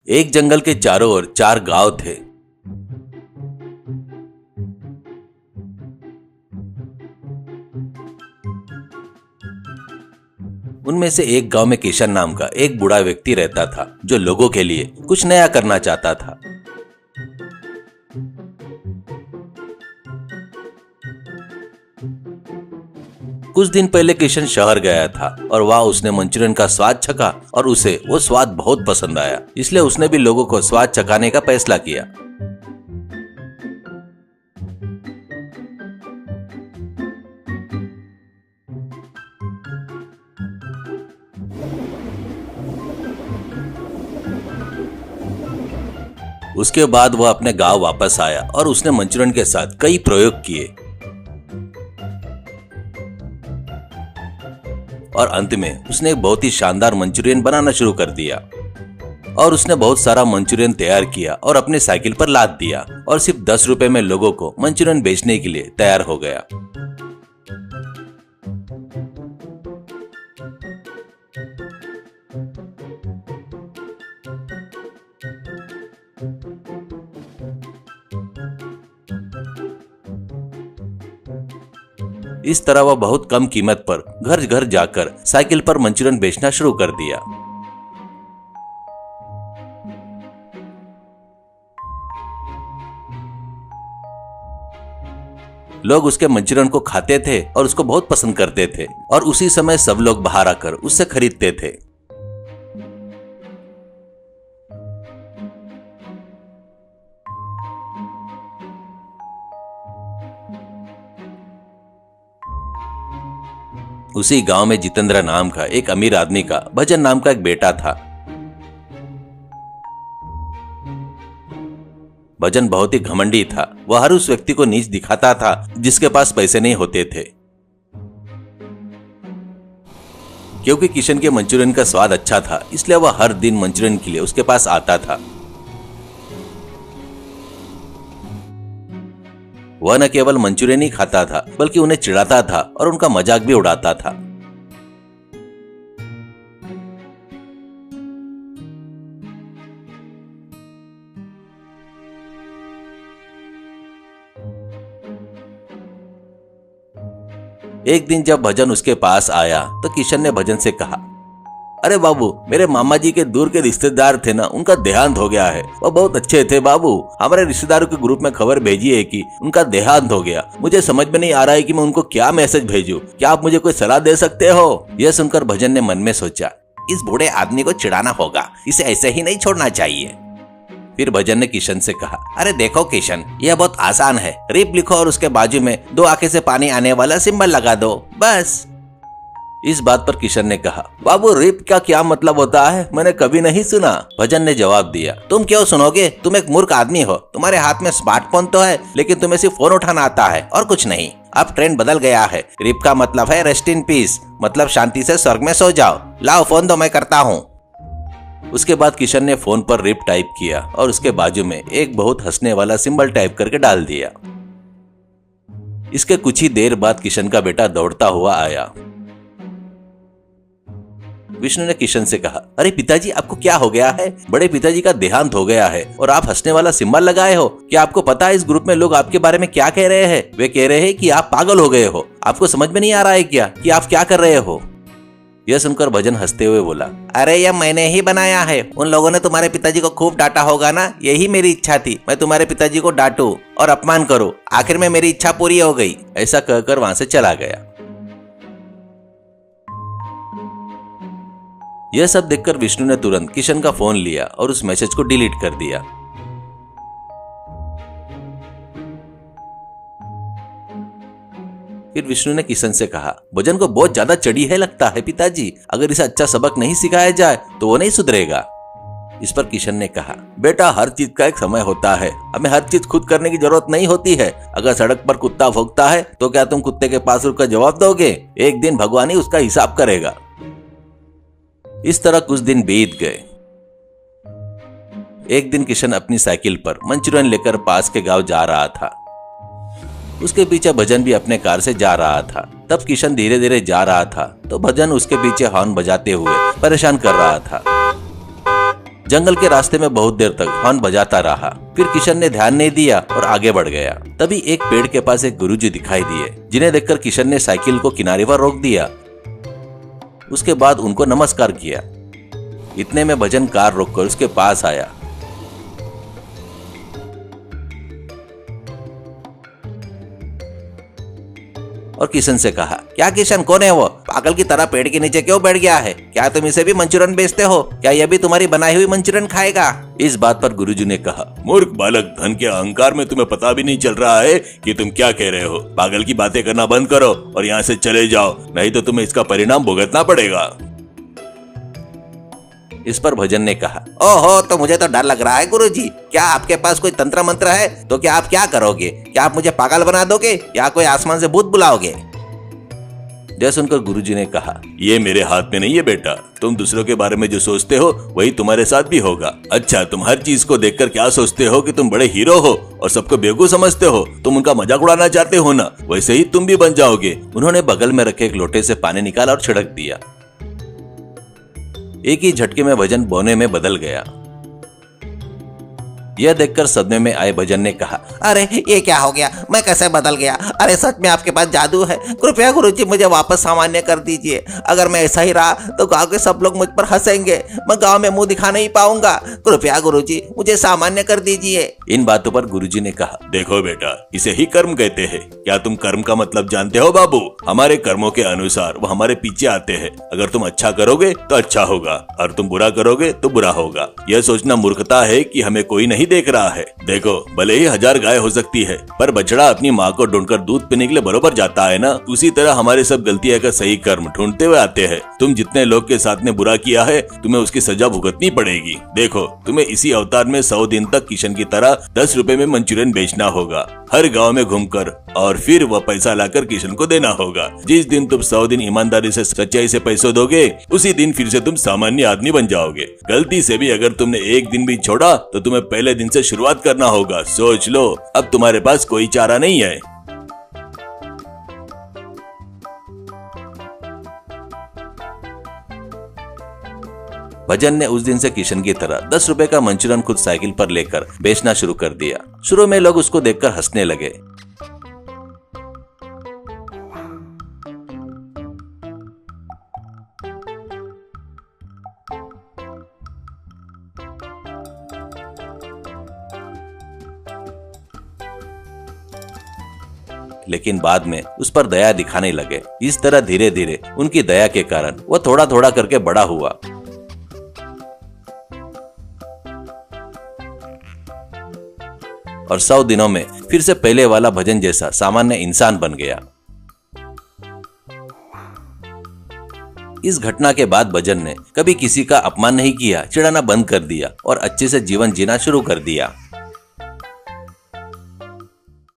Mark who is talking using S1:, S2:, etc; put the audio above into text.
S1: एक जंगल के चारों ओर 4 गांव थे। उनमें से एक गांव में किशन नाम का एक बूढ़ा व्यक्ति रहता था, जो लोगों के लिए कुछ नया करना चाहता था। कुछ दिन पहले किशन शहर गया था और वहां उसने मंचूरियन का स्वाद चखा और उसे वो स्वाद बहुत पसंद आया, इसलिए उसने भी लोगों को स्वाद चखाने का फैसला किया। उसके बाद वह अपने गांव वापस आया और उसने मंचूरियन के साथ कई प्रयोग किए और अंत में उसने एक बहुत ही शानदार मंचूरियन बनाना शुरू कर दिया। और उसने बहुत सारा मंचूरियन तैयार किया और अपने साइकिल पर लाद दिया और सिर्फ 10 रुपए में लोगों को मंचूरियन बेचने के लिए तैयार हो गया। इस तरह वह बहुत कम कीमत पर घर घर जाकर साइकिल पर मंचूरियन बेचना शुरू कर दिया। लोग उसके मंचूरियन को खाते थे और उसको बहुत पसंद करते थे और उसी समय सब लोग बाहर आकर उससे खरीदते थे। उसी गांव में जितेंद्र नाम का एक अमीर आदमी का भजन नाम का एक बेटा था। भजन बहुत ही घमंडी था। वह हर उस व्यक्ति को नीच दिखाता था जिसके पास पैसे नहीं होते थे। क्योंकि किशन के मंचूरियन का स्वाद अच्छा था, इसलिए वह हर दिन मंचूरियन के लिए उसके पास आता था। वह न केवल मंचूरियन ही खाता था, बल्कि उन्हें चिढ़ाता था और उनका मजाक भी उड़ाता था। एक दिन जब भजन उसके पास आया तो किशन ने भजन से कहा, अरे बाबू, मेरे मामा जी के दूर के रिश्तेदार थे ना, उनका देहांत हो गया है। वो बहुत अच्छे थे बाबू। हमारे रिश्तेदारों के ग्रुप में खबर भेजी है कि उनका देहांत हो गया। मुझे समझ में नहीं आ रहा है कि मैं उनको क्या मैसेज भेजूं। क्या आप मुझे कोई सलाह दे सकते हो? यह सुनकर भजन ने मन में सोचा, इस बूढ़े आदमी को चिढ़ाना होगा, इसे ऐसे ही नहीं छोड़ना चाहिए। फिर भजन ने किशन से कहा, अरे देखो किशन, यह बहुत आसान है। रिप लिखो और उसके बाजू में 2 आंखें से पानी आने वाला सिंबल लगा दो, बस। इस बात पर किशन ने कहा, बाबू, रिप का क्या मतलब होता है? मैंने कभी नहीं सुना। भजन ने जवाब दिया, तुम क्यों सुनोगे? तुम एक मूर्ख आदमी हो। तुम्हारे हाथ में स्मार्टफोन तो है, लेकिन तुम्हें सिर्फ फोन उठाना आता है और कुछ नहीं। अब ट्रेंड बदल गया है। रिप का मतलब है रेस्ट इन पीस, मतलब शांति से स्वर्ग में सो जाओ। लाओ फोन दो, मैं करता हूँ। उसके बाद किशन ने फोन पर रिप टाइप किया और उसके बाजू में एक बहुत हंसने वाला सिंबल टाइप करके डाल दिया। इसके कुछ ही देर बाद किशन का बेटा दौड़ता हुआ आया। विष्णु ने किशन से कहा, अरे पिताजी, आपको क्या हो गया है? बड़े पिताजी का देहांत हो गया है और आप हंसने वाला सिंबल लगाए हो। क्या आपको पता है इस ग्रुप में लोग आपके बारे में क्या कह रहे हैं? वे कह रहे हैं कि आप पागल हो गए हो। आपको समझ में नहीं आ रहा है क्या कि आप क्या कर रहे हो? यह सुनकर भजन हंसते हुए बोला, अरे यह मैंने ही बनाया है। उन लोगों ने तुम्हारे पिताजी को खूब डांटा होगा ना, यही मेरी इच्छा थी। मैं तुम्हारे पिताजी को डांटूं और अपमान करूं। आखिर में मेरी इच्छा पूरी हो गई। ऐसा कहकर वहां से चला गया। यह सब देखकर विष्णु ने तुरंत किशन का फोन लिया और उस मैसेज को डिलीट कर दिया। फिर विष्णु ने किशन से कहा, भजन को बहुत ज्यादा चढ़ी है लगता है पिताजी। अगर इसे अच्छा सबक नहीं सिखाया जाए तो वो नहीं सुधरेगा। इस पर किशन ने कहा, बेटा, हर चीज का एक समय होता है। हमें हर चीज खुद करने की जरूरत नहीं होती है। अगर सड़क पर कुत्ता भौंकता है तो क्या तुम कुत्ते के पास रुककर जवाब दोगे? एक दिन भगवान ही उसका हिसाब करेगा। इस तरह कुछ दिन बीत गए। एक दिन किशन अपनी साइकिल पर मंचूरियन लेकर पास के गांव जा रहा था। उसके पीछे भजन भी अपने कार से जा रहा था। तब किशन धीरे धीरे जा रहा था तो भजन उसके पीछे हॉर्न बजाते हुए परेशान कर रहा था। जंगल के रास्ते में बहुत देर तक हॉर्न बजाता रहा। फिर किशन ने ध्यान नहीं दिया और आगे बढ़ गया। तभी एक पेड़ के पास एक गुरुजी दिखाई दिए, जिन्हें देखकर किशन ने साइकिल को किनारे पर रोक दिया। उसके बाद उनको नमस्कार किया। इतने में भजन कार रोककर उसके पास आया। और किशन से कहा, क्या किशन, कौन है वो? पागल की तरह पेड़ के नीचे क्यों बैठ गया है? क्या तुम इसे भी मंचूरियन बेचते हो? क्या यह भी तुम्हारी बनाई हुई मंचूरियन खाएगा? इस बात पर गुरुजी ने कहा,
S2: मूर्ख बालक, धन के अहंकार में तुम्हें पता भी नहीं चल रहा है कि तुम क्या कह रहे हो। पागल की बातें करना बंद करो और यहाँ से चले जाओ, नहीं तो तुम्हें इसका परिणाम भुगतना पड़ेगा।
S1: इस पर भजन ने कहा, ओहो, तो मुझे तो डर लग रहा है गुरुजी। क्या आपके पास कोई तंत्र मंत्र है? तो क्या आप क्या करोगे? क्या आप मुझे पागल बना दोगे या कोई आसमान से भूत बुलाओगे? यह सुनकर गुरुजी ने कहा,
S2: ये मेरे हाथ में नहीं है बेटा। तुम दूसरों के बारे में जो सोचते हो वही तुम्हारे साथ भी होगा। अच्छा, तुम हर चीज को देखकर क्या सोचते हो कि तुम बड़े हीरो हो और सबको बेवकूफ समझते हो? तुम उनका मजाक उड़ाना चाहते हो ना, वैसे ही तुम भी बन जाओगे।
S1: उन्होंने बगल में रखे एक लोटे से पानी निकाला और छिड़क दिया। एक ही झटके में भजन बौने में बदल गया। यह देखकर सदमे में आए भजन ने कहा, अरे ये क्या हो गया? मैं कैसे बदल गया? अरे सच में आपके पास जादू है? कृपया गुरुजी मुझे वापस सामान्य कर दीजिए। अगर मैं ऐसा ही रहा तो गांव के सब लोग मुझ पर हंसेंगे। मैं गांव में मुंह दिखा नहीं पाऊंगा। कृपया गुरुजी मुझे सामान्य कर दीजिए। इन बातों पर गुरुजी ने कहा,
S2: देखो बेटा, इसे ही कर्म कहते हैं। क्या तुम कर्म का मतलब जानते हो बाबू? हमारे कर्मों के अनुसार वो हमारे पीछे आते हैं। अगर तुम अच्छा करोगे तो अच्छा होगा और तुम बुरा करोगे तो बुरा होगा। यह सोचना मूर्खता है कि हमें कोई नहीं देख रहा है। देखो, भले ही 1000 गाय हो सकती है, पर बछड़ा अपनी माँ को ढूंढकर दूध पीने के लिए बरोबर जाता है ना। उसी तरह हमारे सब गलतियां का सही कर्म ढूंढते हुए आते हैं। तुम जितने लोग के साथ में बुरा किया है, तुम्हें उसकी सजा भुगतनी पड़ेगी। देखो, तुम्हें इसी अवतार में 100 दिन तक किशन की तरह 10 रुपए में मंचूरियन बेचना होगा, हर गाँव में घूमकर, और फिर वह पैसा लाकर किशन को देना होगा। जिस दिन तुम 100 दिन ईमानदारी से सच्चाई से पैसे दोगे, उसी दिन फिर से तुम सामान्य आदमी बन जाओगे। गलती से भी अगर तुमने एक दिन भी छोड़ा तो तुम्हें पहले दिन से शुरुआत करना होगा। सोच लो, अब तुम्हारे पास कोई चारा नहीं है।
S1: भजन ने उस दिन से किशन की तरह 10 रुपए का मंचूरियन खुद साइकिल पर लेकर बेचना शुरू कर दिया। शुरू में लोग उसको देखकर हंसने लगे, लेकिन बाद में उस पर दया दिखाने लगे। इस तरह धीरे धीरे उनकी दया के कारण वह थोड़ा थोड़ा करके बड़ा हुआ। और 100 दिनों में फिर से पहले वाला भजन जैसा सामान्य इंसान बन गया। इस घटना के बाद भजन ने कभी किसी का अपमान नहीं किया, चिढ़ाना बंद कर दिया और अच्छे से जीवन जीना शुरू कर दिया।